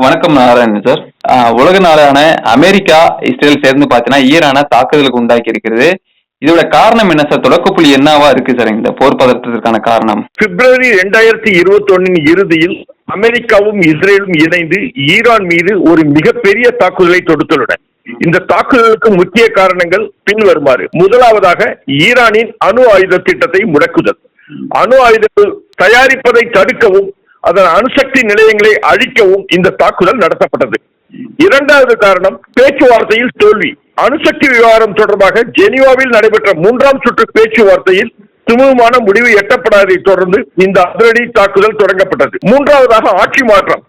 வணக்கம் நாராயணன் சார். உலக நாடான அமெரிக்கா, இஸ்ரேல் சேர்ந்து பார்த்தீங்கன்னா ஈரானை தாக்குதலுக்கு உண்டாக்கி இருக்கிறது. இதோட காரணம் என்ன சார்? தொடக்கப்புள்ளி என்னவா இருக்கு சார் இந்த போர் பதற்றத்திற்கான காரணம்? பிப்ரவரி 2021 இறுதியில் அமெரிக்காவும் இஸ்ரேலும் இணைந்து ஈரான் மீது ஒரு மிகப்பெரிய தாக்குதலை தொடுத்துள்ளன. இந்த தாக்குதலுக்கு முக்கிய காரணங்கள் பின்வருமாறு. முதலாவதாக, ஈரானின் அணு ஆயுத திட்டத்தை முடக்குதல். அணு ஆயுதங்கள் தயாரிப்பதை தடுக்கவும் அதன் அணுசக்தி நிலையங்களை அழிக்கவும் இந்த தாக்குதல் நடத்தப்பட்டது. இரண்டாவது காரணம், பேச்சுவார்த்தையில் தோல்வி. அணுசக்தி விவகாரம் தொடர்பாக ஜெனீவாவில் நடைபெற்ற 3ஆம் சுற்று பேச்சுவார்த்தையில் சுமூகமான முடிவு எட்டப்படாததை தொடர்ந்து இந்த அதிரடி தாக்குதல் தொடங்கப்பட்டது. மூன்றாவதாக, ஆட்சி மாற்றம்.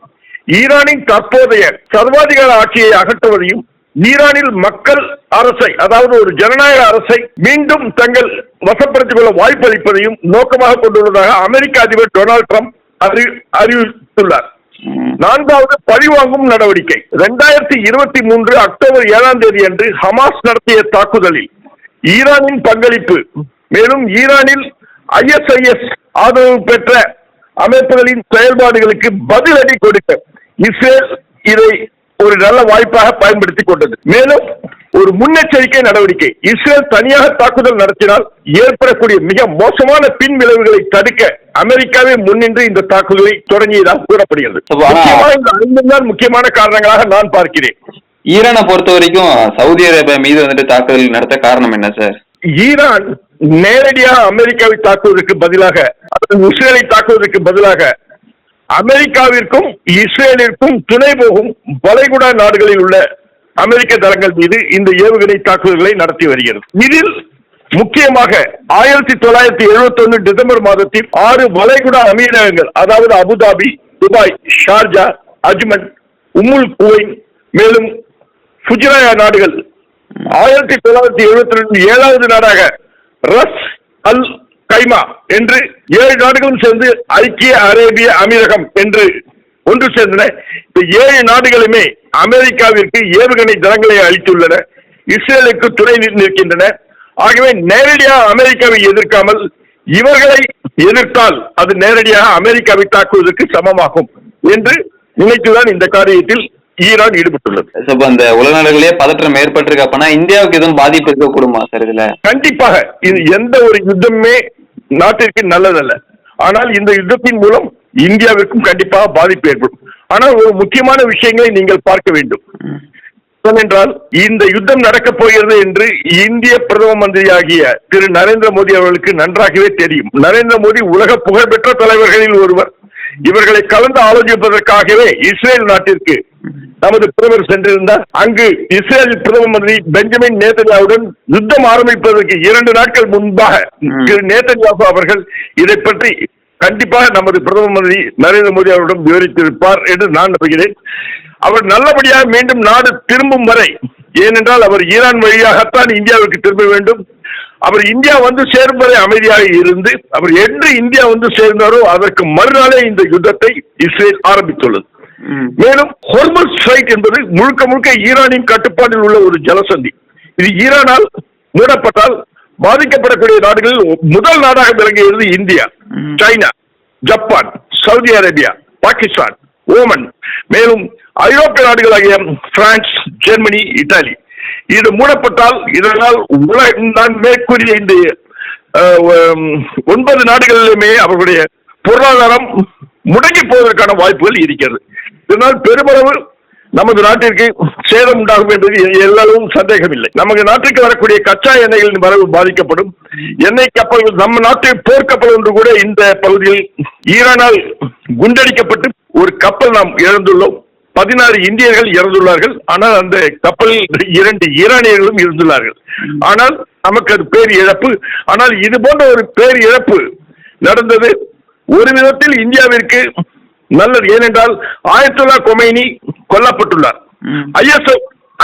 ஈரானின் தற்போதைய சர்வாதிகார ஆட்சியை அகற்றுவதையும் ஈரானில் மக்கள் அரசை, அதாவது ஒரு ஜனநாயக அரசை மீண்டும் தங்கள் வசப்படுத்திக் கொள்ள வாய்ப்பளிப்பதையும் நோக்கமாக கொண்டுள்ளதாக அமெரிக்க அதிபர் டொனால்டு டிரம்ப் அறிவித்துள்ளார். நான்காவது, பழிவாங்கும் நடவடிக்கை. 2023 அக்டோபர் 7ஆம் தேதி அன்று ஹமாஸ் நடத்திய தாக்குதலில் ஈரானின் பங்களிப்பு, மேலும் ஈரானில் ISIS ஆதரவு பெற்ற அமைப்புகளின் செயல்பாடுகளுக்கு பதிலடி கொடுக்க இஸ்ரேல் இதை ஒரு நல்ல வாய்ப்பாக பயன்படுத்திக் கொண்டது. மேலும் ஒரு முன்னெச்சரிக்கை நடவடிக்கை. இஸ்ரேல் தனியாக தாக்குதல் நடத்தினால் ஏற்படக்கூடிய மிக மோசமான பின் விளைவுகளை தடுக்க அமெரிக்காவே முன்னின்று இந்த தாக்குதலை தொடங்கியதாக கூறப்படுகிறது. இந்த 5 தான் முக்கியமான காரணங்களாக நான் பார்க்கிறேன். ஈரானை பொறுத்த வரைக்கும் சவுதி அரேபியா மீது தாக்குதல் நடத்த காரணம் என்ன சார்? ஈரான் நேரடியாக அமெரிக்காவை தாக்குவதற்கு பதிலாக, இஸ்ரேலை தாக்குவதற்கு பதிலாக அமெரிக்காவிற்கும் இஸ்ரேலிற்கும் துணை போகும் வளைகுடா நாடுகளில் உள்ள அமெரிக்க தளங்கள் மீது இந்த ஏவுகணை தாக்குதல்களை நடத்தி வருகிறது. இதில் முக்கியமாக 1971 டிசம்பர் மாதத்தில் 6 வளைகுடா அமீரகங்கள், அதாவது அபுதாபி, துபாய், ஷார்ஜா, அஜ்மன், உம்முல் குவைன், மேலும் ஃபுஜ்ராயா நாடுகள் 1972 7வது நாடாக ரஸ் அல் கைமா என்று 7 நாடுகளும் சேர்ந்து ஐக்கிய அரேபிய அமீரகம் என்று ஒன்று சேர்ந்தன. இந்த 7 நாடுகளுமே அமெரிக்காவிற்கு ஏவுகணை தளங்களை அளித்துள்ளன, இஸ்ரேலுக்கு துணை நிற்கின்றன. ஆகவே நேரடியாக அமெரிக்காவை எதிர்க்காமல் இவர்களை எதிர்த்தால் அது நேரடியாக அமெரிக்காவை தாக்குவதற்கு சமமாகும் என்று நினைத்துதான் இந்த காரியத்தில் ஈரான் ஈடுபட்டுள்ளது. அந்த உலக நாடுகளே பதற்றம் ஏற்பட்டிருக்கு. அப்பனா இந்தியாவுக்கு எதுவும் பாதிப்பு இருக்கக்கூடுமா சார்? இதுல கண்டிப்பாக இது எந்த ஒரு யுத்தமே நாட்டிற்கு நல்லதல்ல. ஆனால் இந்த யுத்தத்தின் மூலம் இந்தியாவிற்கும் கண்டிப்பாக பாதிப்பு ஏற்படும். ஆனால் ஒரு முக்கியமான விஷயங்களை நீங்கள் பார்க்க வேண்டும். ஏனென்றால் இந்த யுத்தம் நடக்கப் போகிறது என்று இந்திய பிரதம மந்திரி ஆகிய திரு நரேந்திர மோடி அவர்களுக்கு நன்றாகவே தெரியும். நரேந்திர மோடி உலக புகழ்பெற்ற தலைவர்களில் ஒருவர். இவர்களை கலந்து ஆலோசிப்பதற்காகவே இஸ்ரேல் நாட்டிற்கு நமது பிரதமர் சென்றிருந்தார். அங்கு இஸ்ரேல் பிரதம மந்திரி பெஞ்சமின் நேதன்யாவுடன் யுத்தம் ஆரம்பிப்பதற்கு 2 நாட்கள் முன்பாக திரு நேதன்யாகு அவர்கள் இதை பற்றி கண்டிப்பாக நமது பிரதம மந்திரி நரேந்திர மோடி அவரிடம் விவரித்திருப்பார் என்று நான் நம்புகிறேன். அவர் நல்லபடியாக மீண்டும் நாடு திரும்பும் வரை, ஏனென்றால் அவர் ஈரான் வழியாகத்தான் இந்தியாவுக்கு திரும்ப வேண்டும். அவர் இந்தியா வந்து சேரும் வரை அமைதியாக இருந்து, அவர் என்று இந்தியா வந்து சேர்ந்தாரோ அதற்கு மறுநாளே இந்த யுத்தத்தை இஸ்ரேல் ஆரம்பித்துள்ளது. மேலும் ஹோர்முஸ் ஸ்ட்ரைட் என்பது முழுக்க முழுக்க ஈரானின் கட்டுப்பாட்டில் உள்ள ஒரு ஜலசந்தி. இது ஈரானால் மூடப்பட்டால் பாதிக்கப்படக்கூடிய நாடுகளில் முதல் நாடாக விளங்குகிறது India, China, Japan, Saudi Arabia, Pakistan, Oman, மேலும் ஐரோப்பிய நாடுகளாகிய பிரான்ஸ், ஜெர்மனி, இத்தாலி. இது மூடப்பட்டால் இதனால் நான் மேற்கூறிய இந்த 9 நாடுகளிலுமே அவர்களுடைய பொருளாதாரம் முடங்கி போவதற்கான வாய்ப்புகள் இருக்கிறது. இதனால் பெருமளவு நமது நாட்டிற்கு சேதம் உண்டாகும் என்பது எல்லாரும் சந்தேகமில்லை. நமது நாட்டுக்கு வரக்கூடிய கச்சா எண்ணெய்களின் வரவு பாதிக்கப்படும். எண்ணெய் கப்பல்கள், நம்ம நாட்டு போர்க்கப்பல் ஒன்று கூட இந்த பகுதியில் ஈரானால் குண்டடிக்கப்பட்டு ஒரு கப்பல் நாம் இழந்துள்ளோம். 16 இந்தியர்கள் இறந்துள்ளார்கள். ஆனால் அந்த கப்பலில் 2 ஈரானியர்களும் இருந்துள்ளார்கள். ஆனால் நமக்கு அது பேர் இழப்பு. ஆனால் இது போன்ற ஒரு பேர் இழப்பு நடந்தது ஒரு விதத்தில் இந்தியாவிற்கு நல்லது. ஏனென்றால் ஆயத்துல்லா கொமைனி கொல்லப்பட்டுள்ளார்.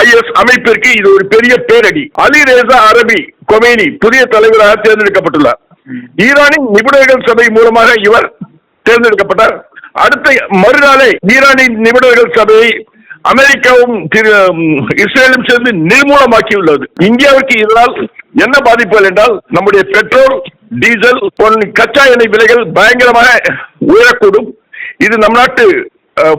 IS அமைப்பிற்கு இது ஒரு பெரிய பேரடி. அலி ரேசா அரபி கொமைனி புதிய தலைவராக தேர்ந்தெடுக்கப்பட்டுள்ளார். ஈரானின் நிபுணர்கள் சபை மூலமாக இவர் தேர்ந்தெடுக்கப்பட்டார். அடுத்த மறுநாளே ஈரானின் நிபுணர்கள் சபையை அமெரிக்காவும் இஸ்ரேலும் சேர்ந்து நிர்மூலமாக்கியுள்ளது. இந்தியாவுக்கு இதனால் என்ன பாதிப்புகள் என்றால், நம்முடைய பெட்ரோல், டீசல், கச்சா எண்ணெய் விலைகள் பயங்கரமாக உயரக்கூடும். இது நம் நாட்டு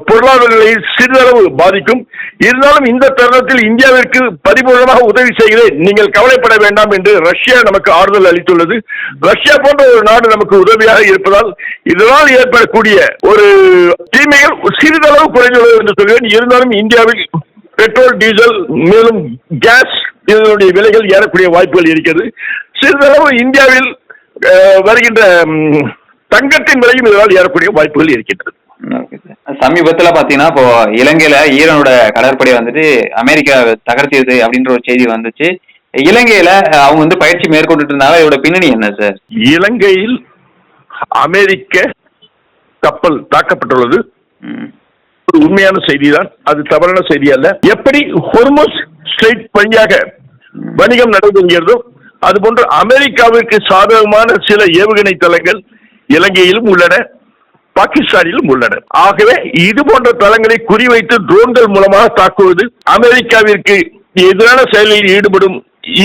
பொருளாதார நிலையை சிறிதளவு பாதிக்கும். இருந்தாலும் இந்த தருணத்தில் இந்தியாவிற்கு பரிபூர்ணமாக உதவி செய்கிறேன், நீங்கள் கவலைப்பட வேண்டாம் என்று ரஷ்யா நமக்கு ஆறுதல் அளித்துள்ளது. ரஷ்யா போன்ற ஒரு நாடு நமக்கு உதவியாக இருப்பதால் இதனால் ஏற்படக்கூடிய ஒரு தீமைகள் சிறிதளவு குறைந்துள்ளது என்று சொல்கிறேன். இருந்தாலும் இந்தியாவில் பெட்ரோல், டீசல், மேலும் கேஸ் இதனுடைய விலைகள் ஏறக்கூடிய வாய்ப்புகள் இருக்கிறது. சிறிதளவு இந்தியாவில் வருகின்ற தங்கத்தின் விலையும் இதனால் ஏறக்கூடிய வாய்ப்புகள் இருக்கின்றது. சமீபத்துல பாத்தீங்கன்னா இப்போ இலங்கையில ஈரானோட கடற்படை வந்துட்டு அமெரிக்கா தகர்த்தியது அப்படின்ற ஒரு செய்தி வந்துச்சு. இலங்கையில அவங்க வந்து பயிற்சி மேற்கொண்டுட்டு இருந்தாங்க. இதோட பின்னணி என்ன சார்? இலங்கையில் அமெரிக்க கப்பல் தாக்கப்பட்டுள்ளது. ஒரு உண்மையான செய்திதான், அது தவறான செய்தி அல்ல. எப்படி ஹோர்முஸ் ஸ்ட்ரெய்ட் வழியாக வணிகம் நடைபெறுகிறதோ அதுபோன்று அமெரிக்காவிற்கு சாதகமான சில ஏவுகணை தளங்கள் இலங்கையிலும் உள்ளன, பாகிஸ்தானிலும் உள்ளன. ஆகவே இது போன்ற தளங்களை குறிவைத்து ட்ரோன்கள் மூலமாக தாக்குவது, அமெரிக்காவிற்கு எதிரான செயலில் ஈடுபடும்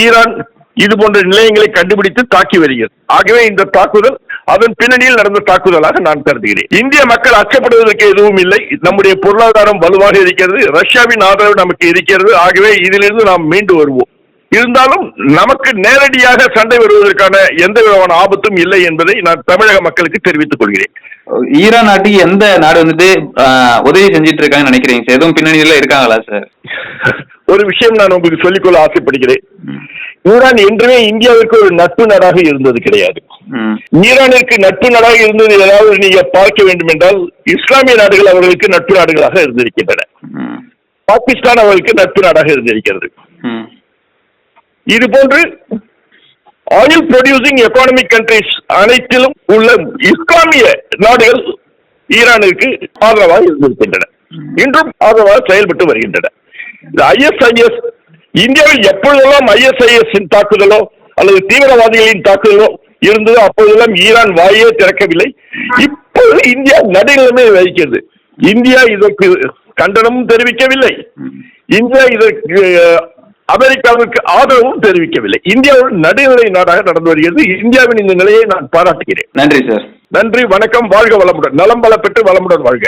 ஈரான் இது போன்ற நிலையங்களை கண்டுபிடித்து தாக்கி வருகிறது. ஆகவே இந்த தாக்குதல் அதன் பின்னணியில் நடந்த தாக்குதலாக நான் கருதுகிறேன். இந்திய மக்கள் அச்சப்படுவதற்கு எதுவும் இல்லை. நம்முடைய பொருளாதாரம் வலுவாக இருக்கிறது, ரஷ்யாவின் ஆதரவு நமக்கு இருக்கிறது. ஆகவே இதிலிருந்து நாம் மீண்டு வருவோம். இருந்தாலும் நமக்கு நேரடியாக சண்டை வருவதற்கான எந்த விதமான ஆபத்தும் இல்லை என்பதை நான் தமிழக மக்களுக்கு தெரிவித்துக் கொள்கிறேன். ஈரான் நாட்டுக்கு எந்த நாடு வந்துட்டு உதவி செஞ்சிட்டு இருக்காங்கன்னு நினைக்கிறீங்க சார்? எதுவும் பின்னணியில இருக்காங்களா சார்? ஒரு விஷயம் நான் உங்களுக்கு சொல்லிக்கொள்ள ஆசைப்படுகிறேன். ஈரான் என்றுமே இந்தியாவிற்கு ஒரு நட்பு நாடாக இருந்தது கிடையாது. ஈரானிற்கு நட்பு நாடாக இருந்தது ஏதாவது நீங்க பார்க்க வேண்டும் என்றால் இஸ்லாமிய நாடுகள் அவர்களுக்கு நட்பு நாடுகளாக இருந்திருக்கின்றன. பாகிஸ்தான் அவர்களுக்கு நட்பு நாடாக இருந்திருக்கிறது. இது போன்று ஆயில் ப்ரொடியூசிங் எக்கானமிக் கண்ட்ரிஸ் அனைத்திலும் உள்ள இஸ்லாமிய நாடுகள் ஈரானுக்கு ஆதரவாக இருந்திருக்கின்றன, இன்றும் ஆதரவாக செயல்பட்டு வருகின்றன. இந்த ISIS இந்தியாவில் எப்பொழுதெல்லாம் ISIS தாக்குதலோ அல்லது தீவிரவாதிகளின் தாக்குதலோ இருந்ததோ அப்போதெல்லாம் ஈரான் வாயே திறக்கவில்லை. இப்போது இந்தியா நடுநிலைமை வகிக்கிறது. இந்தியா இதற்கு கண்டனமும் தெரிவிக்கவில்லை, இந்தியா இதற்கு அமெரிக்காவிற்கு ஆதரவும் தெரிவிக்கவில்லை. இந்தியாவோட நடுநிலை நாடாக நடந்து வருகிறது. இந்தியாவின் இந்த நிலையை நான் பாராட்டுகிறேன். நன்றி சார். நன்றி, வணக்கம், வாழ்க வளமுடன், நலம் பல பெற்று வளமுடன் வாழ்க.